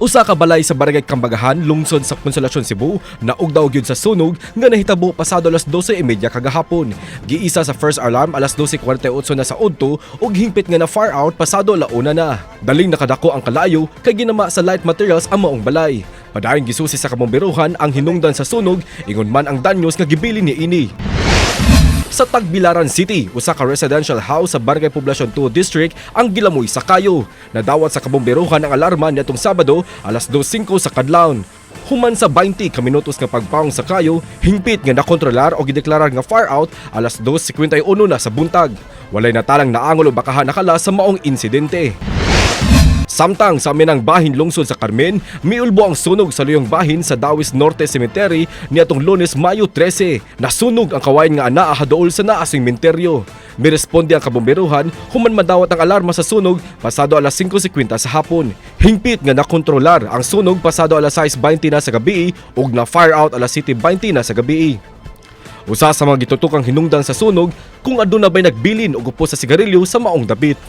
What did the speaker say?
Usa ka balay sa barangay Kambagahan, lungsod sa Konsolasyon, Cebu, naugdaw gyud sa sunog nga nahitabo pasado alas 12:30 kagahapon. Giisa sa first alarm alas 12:48 na sa udto ug hingpit nga na fire out pasado launa na. Daling nakadako ang kalayo kay ginama sa light materials ang maong balay. Padayon gisusi sa Kabomberohan ang hinungdan sa sunog ingon man ang danyos nga gibilin niini. Sa Tagbilaran City, usa ka residential house sa Barangay Poblacion 2 District ang gilamoy sa kayo. Nadawat sa Kabomberohan ang alarma niadtong Sabado alas 2:05 sa kadlawon. Human sa 20 ka minutos nga pagpawong sa kayo, hingpit nga nakontrolar o gideklarar nga fire out alas 2:51 na sa buntag. Walay natalang naangol o bakahan nakala sa maong insidente. Samtang sa aminang bahin lungsod sa Carmen, miulbo ang sunog sa luyong bahin sa Dawis Norte Cemetery niadtong Lunes, Mayo 13. Nasunog ang kawayan nga anaa haduol sa naa sementeryo. Miresponde ang Kabomberohan human madawat ang alarma sa sunog pasado alas 5:50 sa hapon. Hingpit nga nakontrolar ang sunog pasado alas 6:20 na sa gabi ug na fire out alas 7:20 na sa gabi. Usa sa mga gitutukang hinungdan sa sunog kung aduna ba'y nagbilin og upo sa sigarilyo sa maong dapit.